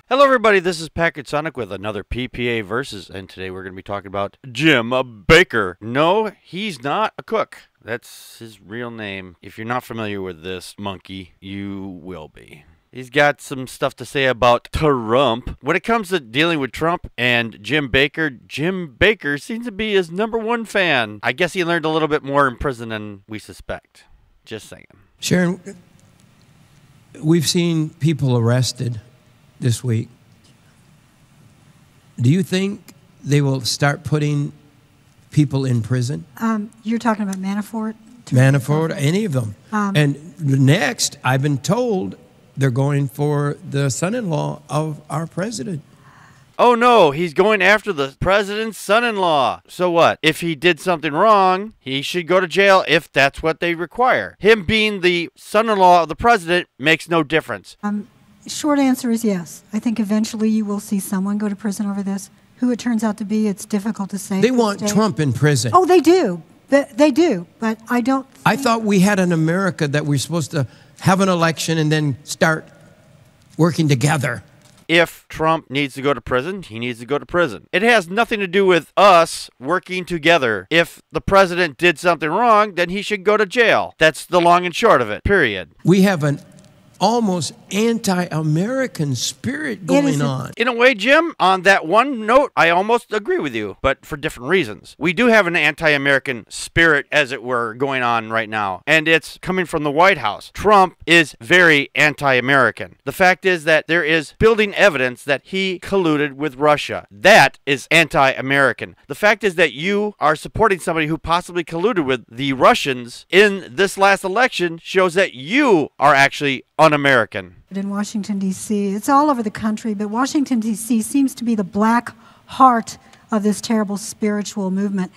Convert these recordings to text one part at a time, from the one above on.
Hello everybody, this is Packard Sonic with another PPA Versus, and today we're going to be talking about Jim Bakker. No, he's not a cook. That's his real name. If you're not familiar with this monkey, you will be. He's got some stuff to say about Trump. When it comes to dealing with Trump and Jim Bakker seems to be his #1 fan. I guess he learned a little bit more in prison than we suspect. Just saying. Sharon, we've seen people arrested this week. Do you think they will start putting people in prison? You're talking about Manafort? Manafort, any of them. And next, I've been told they're going for the son-in-law of our president. Oh no, he's going after the president's son-in-law. So what? If he did something wrong, he should go to jail if that's what they require. Him being the son-in-law of the president makes no difference. Short answer is yes. I think eventually you will see someone go to prison over this. Who it turns out to be, it's difficult to say. They want Trump in prison. Oh, they do. They do. But I don't think... I thought we had in America that we're supposed to have an election and then start working together. If Trump needs to go to prison, he needs to go to prison. It has nothing to do with us working together. If the president did something wrong, then he should go to jail. That's the long and short of it, period. We have an almost anti-American spirit going on. In a way, Jim, on that one note, I almost agree with you, but for different reasons. We do have an anti-American spirit, as it were, going on right now, and it's coming from the White House. Trump is very anti-American. The fact is that there is building evidence that he colluded with Russia. That is anti-American. The fact is that you are supporting somebody who possibly colluded with the Russians in this last election shows that you are actually un-American. In Washington, D.C., it's all over the country, but Washington, D.C. seems to be the black heart of this terrible spiritual movement.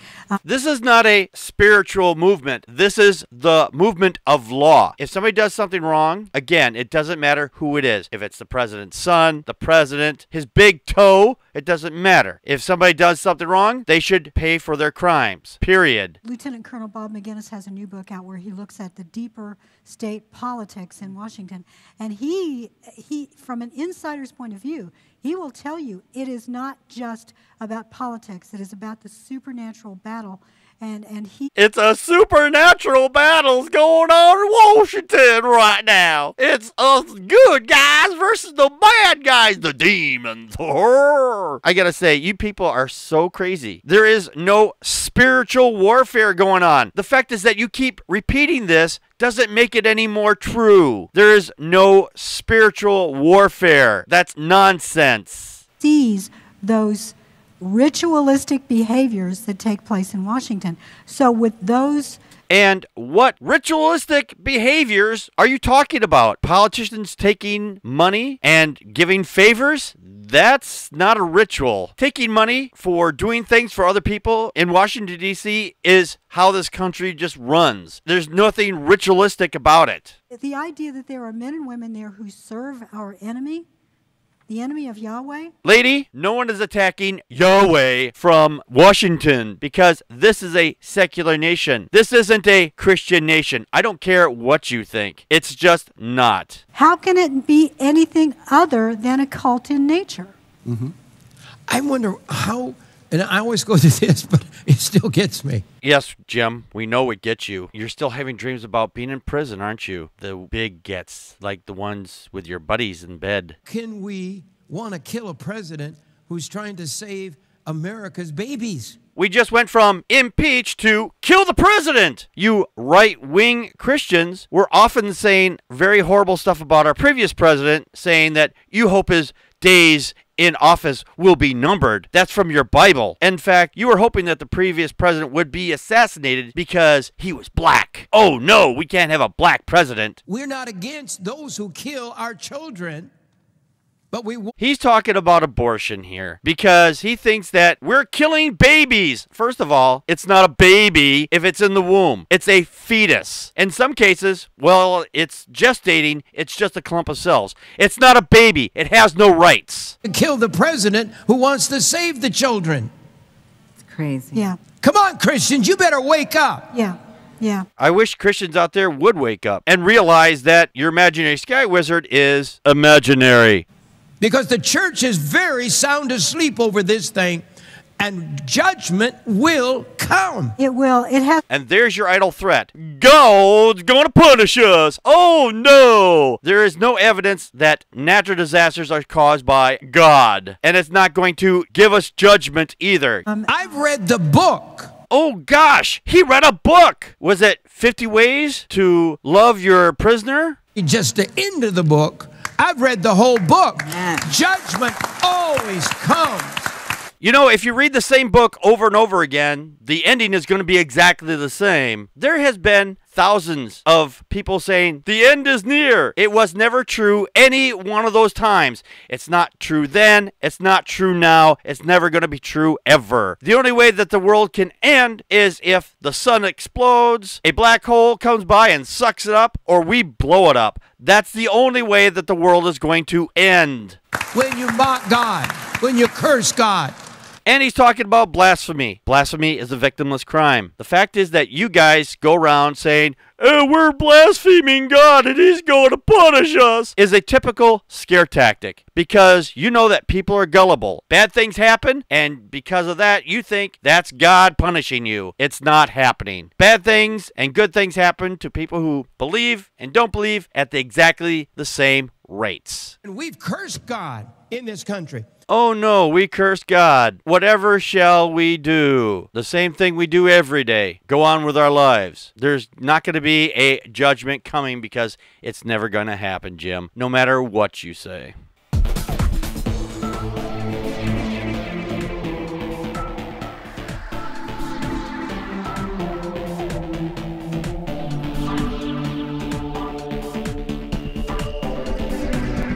This is not a spiritual movement. This is the movement of law. If somebody does something wrong, again, it doesn't matter who it is. If it's the president's son, the president, his big toe, it doesn't matter. If somebody does something wrong, they should pay for their crimes, period. Lieutenant Colonel Bob McGinnis has a new book out where he looks at the deeper state politics in Washington. And he from an insider's point of view, he will tell you it is not just about politics. It is about the supernatural battle. It's a supernatural battle's going on in Washington right now. It's us good guys versus the bad guys, the demons. I gotta say, you people are so crazy. There is no spiritual warfare going on. The fact is that you keep repeating this doesn't make it any more true. There is no spiritual warfare. That's nonsense. Sees those ritualistic behaviors that take place in Washington. So with those... And what ritualistic behaviors are you talking about? Politicians taking money and giving favors? That's not a ritual. Taking money for doing things for other people in Washington, D.C. is how this country just runs. There's nothing ritualistic about it. The idea that there are men and women there who serve our enemy, the enemy of Yahweh? Lady, no one is attacking Yahweh from Washington because this is a secular nation. This isn't a Christian nation. I don't care what you think. It's just not. How can it be anything other than a cult in nature? I wonder how, and I always go to this, but it still gets me. Yes, Jim, we know it gets you. You're still having dreams about being in prison, aren't you? The big gets, like the ones with your buddies in bed. Can we want to kill a president who's trying to save America's babies? We just went from impeach to kill the president. You right-wing Christians were often saying very horrible stuff about our previous president, saying that you hope his days in office will be numbered. That's from your Bible. In fact, you were hoping that the previous president would be assassinated because he was black. Oh no, we can't have a black president. We're not against those who kill our children, but he's talking about abortion here because he thinks that we're killing babies. First of all, it's not a baby if it's in the womb. It's a fetus. In some cases, well, it's gestating. It's just a clump of cells. It's not a baby. It has no rights. Kill the president who wants to save the children. It's crazy. Yeah. Come on, Christians, you better wake up. Yeah. Yeah. I wish Christians out there would wake up and realize that your imaginary sky wizard is imaginary. because the church is very sound asleep over this thing, and judgment will come. It will. It has. And there's your idle threat. God's going to punish us. Oh, no. There is no evidence that natural disasters are caused by God. And it's not going to give us judgment either. I've read the book. Oh, gosh. He read a book. Was it 50 Ways to Love Your Prisoner? Just the end of the book. I've read the whole book. Judgment always comes. You know, if you read the same book over and over again, the ending is going to be exactly the same. There has been thousands of people saying, the end is near. It was never true any one of those times. It's not true then. It's not true now. It's never going to be true ever. The only way that the world can end is if the sun explodes, a black hole comes by and sucks it up, or we blow it up. That's the only way that the world is going to end. When you mock God, when you curse God. And he's talking about blasphemy. Blasphemy is a victimless crime. The fact is that you guys go around saying, we're blaspheming God and he's going to punish us, is a typical scare tactic, because you know that people are gullible. Bad things happen, and because of that, you think that's God punishing you. It's not happening. Bad things and good things happen to people who believe and don't believe at exactly the same rates. And we've cursed God in this country. Oh no, we curse God. Whatever shall we do? The same thing we do every day. Go on with our lives. There's not going to be a judgment coming because it's never going to happen, Jim, no matter what you say.